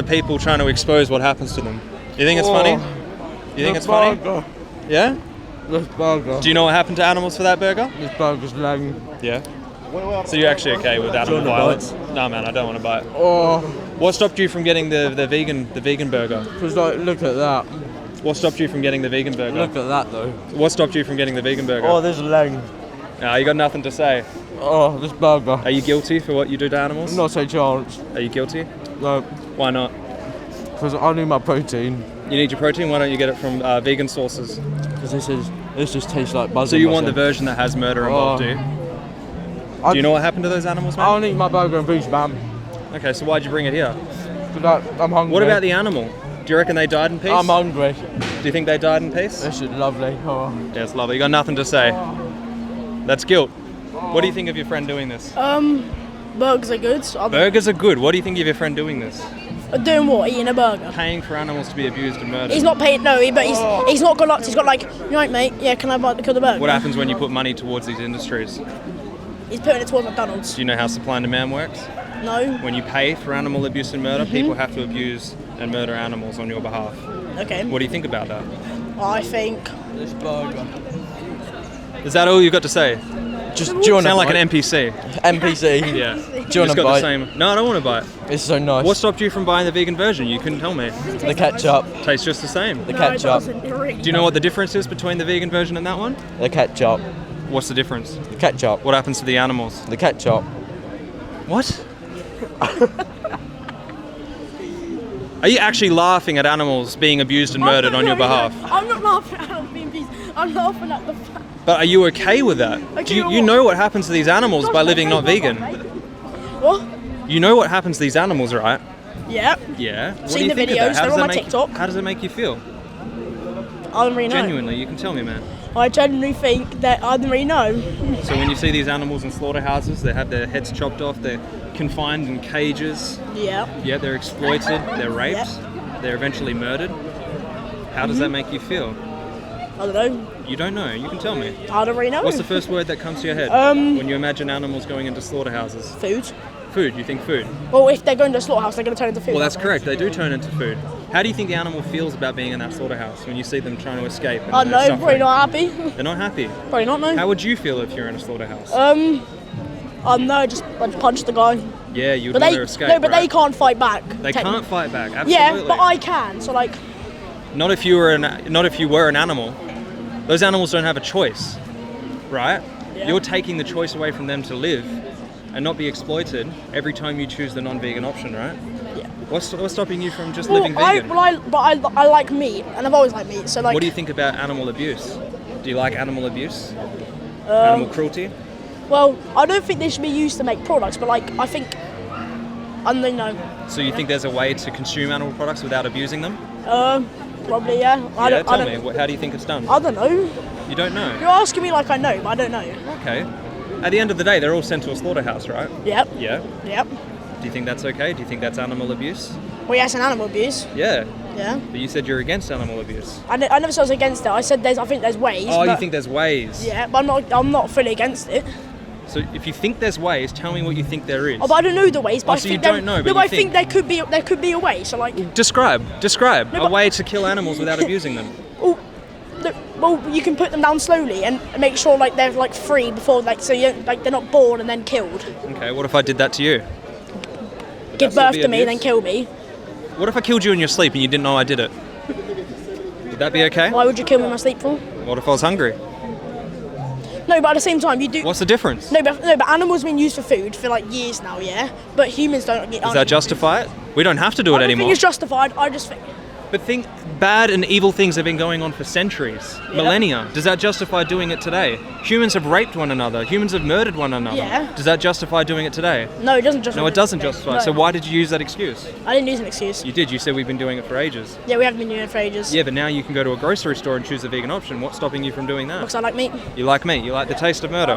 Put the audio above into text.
People trying to expose what happens to them. You think it's funny? You think it's funny? Yeah? This burger. Do you know what happened to animals for that burger? This burger's lame. Yeah. So you're actually okay with animal violence? No, man, I don't want to buy it. Oh. What stopped you from getting the vegan burger? Because like, look at that. What stopped you from getting the vegan burger? Look at that though. What stopped you from getting the vegan burger? Oh, this is lame. Nah, you got nothing to say. Oh, this burger. Are you guilty for what you do to animals? Not a chance. Are you guilty? No. Why not? Because I need my protein. You need your protein? Why don't you get it from vegan sources? Because this just tastes like buzzing. So you want the version that has murder involved, do you? Do you know what happened to those animals, man? I don't eat my burger and beef, man. Okay, so why'd you bring it here? I'm hungry. What about the animal? Do you reckon they died in peace? I'm hungry. Do you think they died in peace? This is lovely. Oh. Yeah, it's lovely. You got nothing to say. That's guilt. What do you think of your friend doing this? Burgers are good. Burgers are good. What do you think of your friend doing this? Doing what? Eating a burger? Paying for animals to be abused and murdered. He's not paying. No, but he's not gone up. He's got like, you right, mate? Yeah, can I buy the burger? What happens when you put money towards these industries? He's putting it towards McDonald's. Do you know how supply and demand works? No. When you pay for animal abuse and murder, people have to abuse and murder animals on your behalf. Okay. What do you think about that? I think. This burger. Is that all you've got to say? Just do you want to sound like an NPC. NPC. Yeah. Do you want to buy it? No, I don't want to buy it. It's so nice. What stopped you from buying the vegan version? You couldn't tell me. The ketchup. Tastes just the same. The ketchup. Do you know what the difference is between the vegan version and that one? The ketchup. What's the difference? The ketchup. What happens to the animals? The ketchup. What? Are you actually laughing at animals being abused and murdered on your behalf? I'm not laughing at animals being abused. I'm laughing at the fact. But are you okay with that? Okay, You know what happens to these animals by living not vegan? What? You know what happens to these animals, right? Yeah. Yeah. What Seen do you the think of videos, that? they're on my TikTok. How does it make you feel? I don't really know. Genuinely, you can tell me, man. I genuinely think that I don't really know. So when you see these animals in slaughterhouses, they have their heads chopped off, they're confined in cages. Yeah. Yeah, they're exploited, they're raped, they're eventually murdered. How does that make you feel? I don't know. You don't know, you can tell me. I don't really know. What's the first word that comes to your head when you imagine animals going into slaughterhouses? Food. Food, you think food? Well, if they're going to a slaughterhouse, they're going to turn into food. Well, that's correct, they do turn into food. How do you think the animal feels about being in that slaughterhouse when you see them trying to escape? And I they're know, suffering? probably not happy. They're not happy. Probably not, no. How would you feel if you're in a slaughterhouse? No, just punch the guy. Yeah, you would But want they to escape, no, but right? they can't fight back. They can't fight back, absolutely. Yeah, but I can. So like. Not if you were an animal. Those animals don't have a choice, right? Yeah. You're taking the choice away from them to live and not be exploited every time you choose the non-vegan option, right? Yeah. What's stopping you from just living vegan? I like meat, and I've always liked meat. So like. What do you think about animal abuse? Do you like animal abuse? Animal cruelty? Well, I don't think they should be used to make products, but like I think. I don't know. So you think there's a way to consume animal products without abusing them? Probably, yeah. Tell me, how do you think it's done? I don't know. You don't know? You're asking me like I know, but I don't know. Okay. At the end of the day, they're all sent to a slaughterhouse, right? Yep. Yeah? Yep. Do you think that's okay? Do you think that's animal abuse? Well, yeah, it's an animal abuse. Yeah. Yeah. But you said you're against animal abuse. I never said I was against it. I said I think there's ways. Oh, you think there's ways? Yeah, but I'm not fully against it. So if you think there's ways, tell me what you think there is. Oh, but I don't know the ways. But I so think you don't know, but no, you I think there could be a way. So like. Describe No, a way to kill animals without abusing them. Well, you can put them down slowly and make sure like they're like free before so they're not born and then killed. Okay, what if I did that to you? Give birth to me and then kill me. What if I killed you in your sleep and you didn't know I did it? Would that be okay? Why would you kill me in my sleep for? What if I was hungry? No, but at the same time you do. What's the difference? No, but animals have been used for food for like years now, yeah. But humans don't. Does that justify it? We don't have to do it I don't anymore. think it's justified. I just think. But think, bad and evil things have been going on for centuries, millennia. Does that justify doing it today? Humans have raped one another. Humans have murdered one another. Yeah. Does that justify doing it today? No, it doesn't justify. No, it doesn't justify. No. So why did you use that excuse? I didn't use an excuse. You did. You said we've been doing it for ages. Yeah, we haven't been doing it for ages. Yeah, but now you can go to a grocery store and choose a vegan option. What's stopping you from doing that? Because I like meat. You like meat. You like the taste of murder.